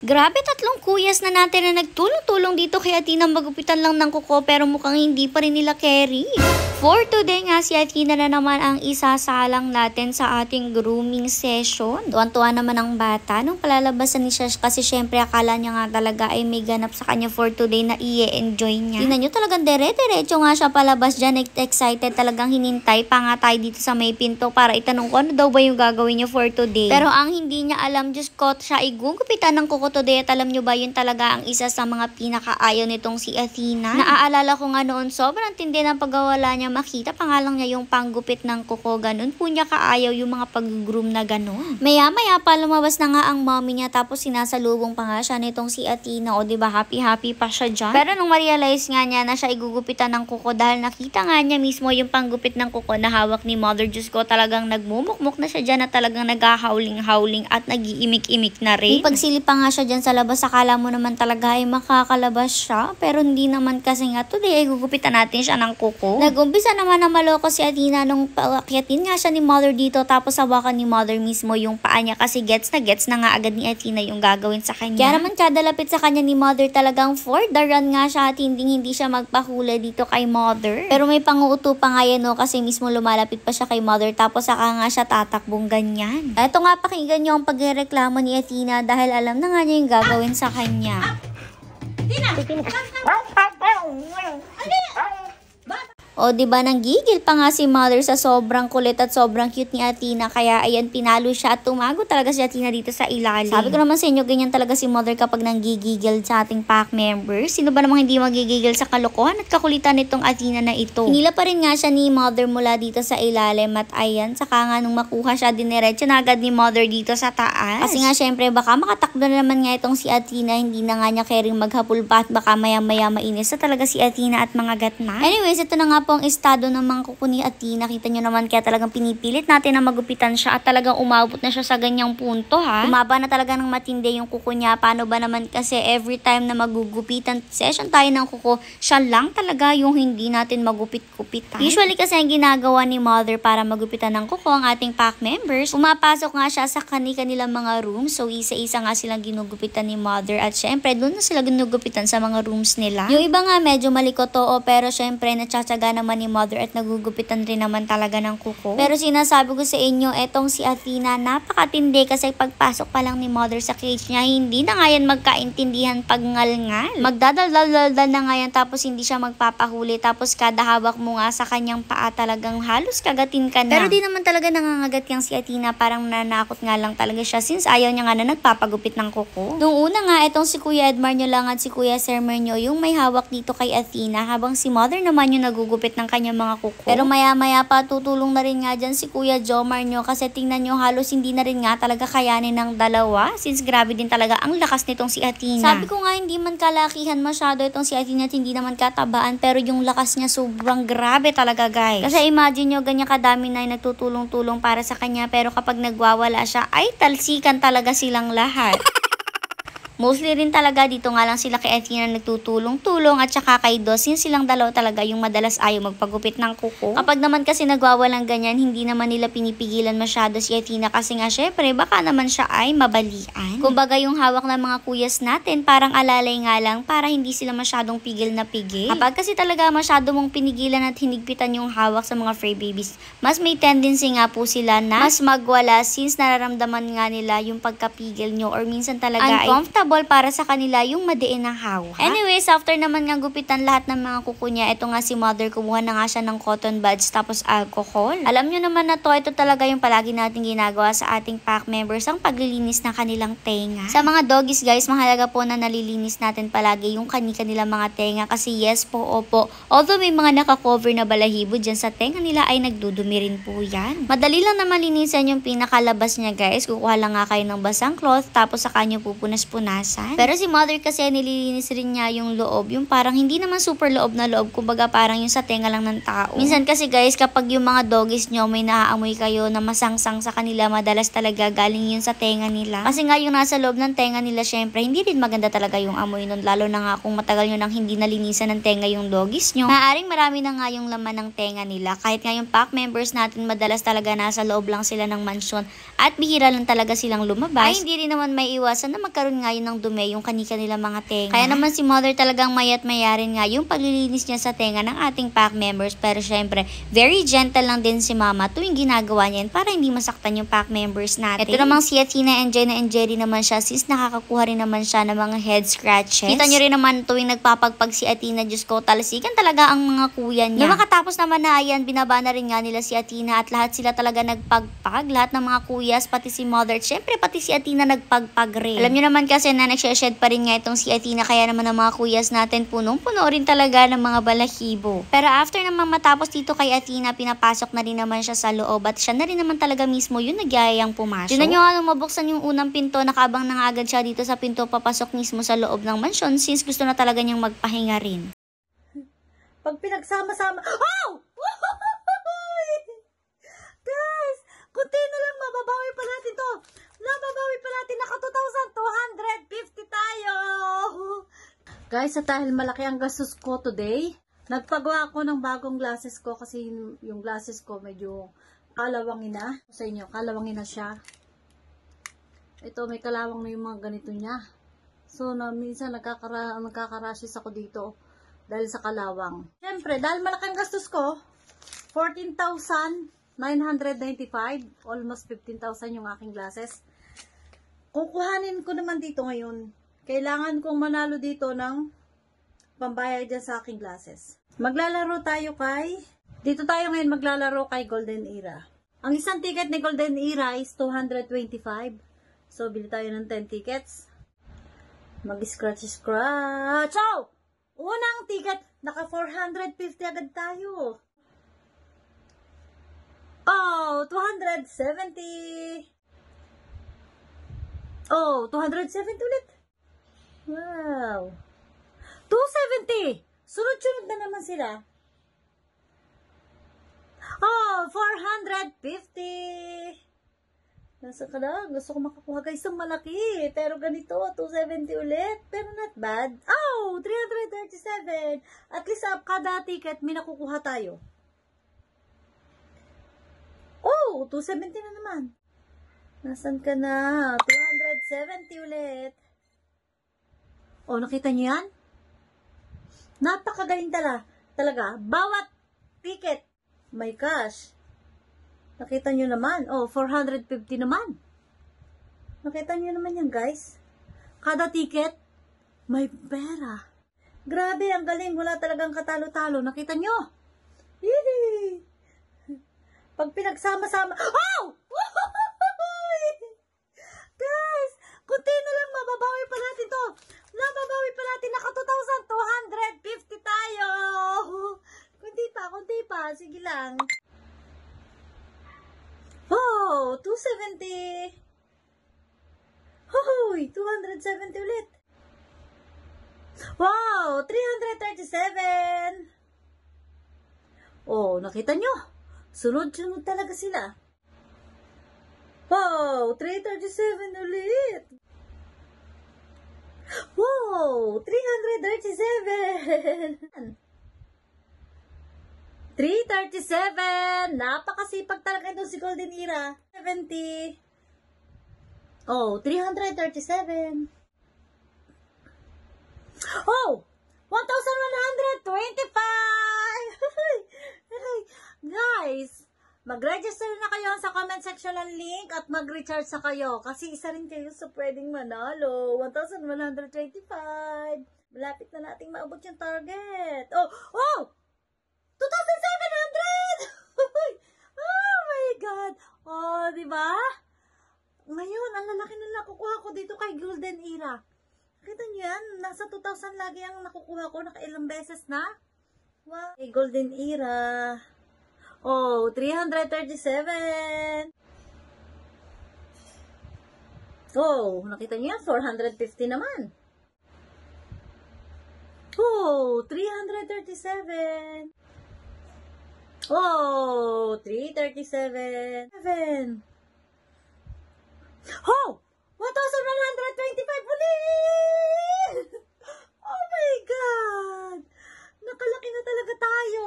Grabe, tatlong kuyas na natin na nagtulong-tulong dito kay Athena magupitan lang ng kuko pero mukhang hindi pa rin nila carry. For today nga, si Athena na naman ang isasalang natin sa ating grooming session. Tuwan-tuwa naman ang bata nung palalabasan ni siya kasi syempre akala niya nga talaga ay may ganap sa kanya for today na i-enjoy niya. Tingnan nyo talagang dire-diretso nga siya palabas dyan, excited talagang hinintay pa nga tayo dito sa may pinto para itanong ko ano daw ba yung gagawin niya for today. Pero ang hindi niya alam, Diyos ko, siya ay gugupitan ng kuko today at alam nyo ba yun talaga ang isa sa mga pinakaayaw nitong si Athena. Naaalala ko nga noon sobrang tindi ng pagkawala niya makita pa nga lang niya yung panggupit ng kuko, ganun po niya kaayaw yung mga pag-groom na ganun. Maya-maya pa lumabas na nga ang mommy niya tapos sinasalubong pa nga siya nitong si Athena, o diba happy-happy pa siya dyan. Pero nung ma-realize nga niya na siya igugupitan ng kuko dahil nakita nga niya mismo yung panggupit ng kuko na hawak ni Mother, Diyos ko, talagang nagmumukmuk na siya dyan at talagang nag-howling-howling at nag-iimik-imik na rin. Yung pagsilip pa nga siya dyan sa labas, akala mo naman talaga ay makakalabas siya, pero hindi naman kasi nga today ay gugupitan natin siya ng kuko. Nag-umpisa naman na maloko si Athena nung paakyatin nga siya ni Mother dito tapos hawakan ni Mother mismo yung paa niya kasi gets na nga agad ni Athena yung gagawin sa kanya. Kaya naman kada lapit sa kanya ni Mother talagang for the run nga siya at hindi siya magpahula dito kay Mother. Pero may panguuto pa nga yan, no, kasi mismo lumalapit pa siya kay Mother tapos saka nga siya tatakbong ganyan. Eto nga, pakinggan niyo ang pagreklamo ni Athena dahil alam na nga niya yung gagawin sa kanya. O diba nanggigil pa nga si Mother sa sobrang kulit at sobrang cute ni Athena, kaya ayan pinalo siya at tumago talaga si Athena dito sa ilalim. Sabi ko naman sa inyo, ganyan talaga si Mother kapag nanggigigil sa ating pack members. Sino ba namang hindi magigigil sa kalokohan at kakulitan nitong Athena na ito? Hinila pa rin nga siya ni Mother mula dito sa ilalim at ayan, saka nga nung makuha siya, diniretso na agad ni Mother dito sa taas. Kasi nga syempre baka makatakbo na naman nga itong si Athena, hindi na nga niya caring maghapul pa at baka maya-maya mainis na talaga si Athena at mga gatna. Anyways, ito na nga po ang estado ng mga kuko ni Athena. Kita nyo naman, kaya talagang pinipilit natin na magupitan siya at talagang umabot na siya sa ganyang punto, ha. Umaba na talaga ng matindi yung kuko niya. Paano ba naman kasi every time na magugupitan session tayo ng kuko, siya lang talaga yung hindi natin magupit-kupitan. Usually kasi ang ginagawa ni Mother para magupitan ng kuko ang ating pack members, pumapasok nga siya sa kanilang mga rooms. So isa-isa nga silang ginugupitan ni Mother at syempre doon na sila ginugupitan sa mga rooms nila. Yung iba nga medyo malikot, pero syempre natsyatsaga naman ni Mother at nagugupitan rin naman talaga ng kuko. Pero sinasabi ko sa inyo, etong si Athena napakatindi kasi pagpasok pa lang ni Mother sa cage niya, hindi na nga yan magkaintindihan pag ngal-ngal. Magdadal-dal-dal na nga yan tapos hindi siya magpapahuli tapos kada hawak mo nga sa kanyang paa talagang halos kagatin ka na. Pero di naman talaga nangangagat yang si Athena, parang nanakot nga lang talaga siya since ayaw niya nga na nagpapagupit ng kuko. Noong una nga, etong si Kuya Edmar nyo lang at si Kuya Sermer nyo yung may hawak dito kay Athena habang si Mother naman yung nagugupit ng kanyang mga kuko. Pero maya-maya pa tutulong na rin nga dyan si Kuya Jomar nyo kasi tingnan nyo halos hindi na rin nga talaga kayanin ng dalawa since grabe din talaga ang lakas nitong si Athena. Sabi ko nga hindi man kalakihan masyado itong si Athena at hindi naman katabaan pero yung lakas niya sobrang grabe talaga, guys. Kasi imagine nyo ganyan kadami na yung nagtutulong-tulong para sa kanya pero kapag nagwawala siya ay talsikan talaga silang lahat. Mostly rin talaga dito nga lang sila kay Athena nagtutulong-tulong at saka kay Dos, since silang dalawa talaga yung madalas ayaw magpagupit ng kuko. Kapag naman kasi nagwawalang ganyan, hindi naman nila pinipigilan masyado si Athena kasi nga syempre baka naman siya ay mabalian. Kumbaga yung hawak ng mga kuyas natin parang alalay nga lang para hindi sila masyadong pigil na pigil. Kapag kasi talaga masyado mong pinigilan at hinigpitan yung hawak sa mga fur babies, mas may tendency nga po sila na mas magwala since nararamdaman nga nila yung pagkapigil nyo or minsan talaga uncomfortable para sa kanila yung madiin ng hawak. Anyways, after naman nga gupitan lahat ng mga kuko niya, ito nga si Mother, kumuha na nga siya ng cotton buds tapos alcohol. Alam nyo naman na ito talaga yung palagi natin ginagawa sa ating pack members, ang paglilinis ng kanilang tenga. Sa mga doggies, guys, mahalaga po na nalilinis natin palagi yung kanilang mga tenga kasi yes po, opo, although may mga nakakover na balahibo dyan sa tenga nila ay nagdudumi rin po yan. Madali lang na malinisan yung pinakalabas niya, guys. Kukuha lang nga kayo ng basang cloth tapos saka nyo pupunas-punas. Pero si Mother kasi nililinis rin niya yung loob, yung parang hindi naman super loob na loob, kumbaga parang yung sa tenga lang ng tao. Minsan kasi guys, kapag yung mga doggies nyo may naaamoy kayo na masangsang sa kanila, madalas talaga galing yun sa tenga nila. Kasi nga yung nasa loob ng tenga nila, syempre hindi rin maganda talaga yung amoy nun, lalo na nga kung matagal nyo nang hindi nalinisan ng tenga yung doggies nyo. Maaaring marami na nga yung laman ng tenga nila. Kahit nga yung pack members natin, madalas talaga nasa loob lang sila ng mansyon at bihira lang talaga silang lumabas, ay hindi rin naman may iwasan na magkaroon nga yun ng dumi yung kani-kanila mga tenga. Kaya naman si mother talagang mayat mayarin nga yung paglilinis niya sa tenga ng ating pack members. Pero syempre, very gentle lang din si mama tuwing ginagawa niya yan para hindi masaktan yung pack members natin. Ito namang si Athena and Jerry naman siya since nakakakuha rin naman siya ng mga head scratches. Kita nyo rin naman tuwing nagpapagpag si Athena, Diyos ko, talasikan talaga ang mga kuya niya. Nung makatapos naman na ayan, binaba na rin nga nila si Athena at lahat sila talaga nagpagpag. Lahat ng mga kuyas, pati si mother, syempre pati si Athena nagpagpag rin. Alam nyo naman kasi na nagshe-shed pa rin nga itong si Athena, kaya naman ang mga kuyas natin punong-puno rin talaga ng mga balahibo. Pero after naman matapos dito kay Athena, pinapasok na rin naman siya sa loob at siya na rin naman talaga mismo yung nagyayang pumasok. Yun na nyo nga nung mabuksan yung unang pinto, nakaabang na agad siya dito sa pinto papasok mismo sa loob ng mansyon since gusto na talaga niyang magpahinga rin. Pag pinagsama-sama, oh! Guys, kunti na lang, mababawi pa natin to. Mababawi pa natin, naka 2,250 tayo. Guys, sa dahil malaki ang gastos ko today, nagpagawa ako ng bagong glasses ko kasi yung glasses ko medyo kalawangin na. Sa inyo, kalawangin na siya. Ito, may kalawang na yung mga ganito niya. So, minsan nagkakarashes ako dito dahil sa kalawang. Siyempre, dahil malaki ang gastos ko, 14,995, almost 15,000 yung aking glasses. Kukuhanin ko naman dito ngayon. Kailangan kong manalo dito ng pambayad dyan sa aking glasses. Maglalaro tayo dito tayo ngayon maglalaro kay Golden Era. Ang isang ticket ni Golden Era is 225. So, bili tayo ng 10 tickets. Mag-scratch. So, unang ticket, naka 450 agad tayo. Oh, 270. Oh, 270 ulit. Wow. 270. Sunod-sunod na naman sila. Oh, 450. Nasa ka na? Gusto ko makakuha guys ng malaki. Pero ganito, 270 ulit. Pero not bad. Oh, 337. At least kada ticket, may nakukuha tayo. Oh, 270 na naman. Nasaan ka na? 270 ulit. Oh, nakita niyo yan? Napakagaling talaga. Bawat ticket, may cash. Nakita nyo naman. Oh, 450 naman. Nakita nyo naman yan, guys. Kada ticket, may pera. Grabe, ang galing. Wala talagang katalo-talo. Nakita nyo? Hihi. Pag pinagsama-sama. Oh! Guys, kunti na lang. Mababawi pa natin to. Mababawi pa natin. Naka 2,250 tayo. Kunti pa. Sige lang. Oh, 270. Hoy, 270 ulit. Wow, 337. Oh, nakita nyo? Sunod-sunod talaga sila. Wow, 337 ulit. Wow, 337. 337. Napakasipag talaga ito si Golden Era. 70. Oh, 337. Oh, 1,125. Guys, mag-register na kayo sa comment section ng link at mag-recharge sa kayo. Kasi isa rin kayo sa pwedeng manalo. 1,125. Malapit na nating maabot yung target. Oh! 2,700! Oh my God! Oh, diba? Ngayon, ang lalaki na nakukuha ko dito kay Golden Era. Nakita niyo yan? Nasa 2,000 lagi ang nakukuha ko. Nakailang beses na. Wow. Kay Golden Era. Oh, 337. Oh, nakita niyo yan? 450 naman. Oh, 337. Oh, 337. 7. Oh, 1,125 ulit! Oh my God! Nakalaki na talaga tayo.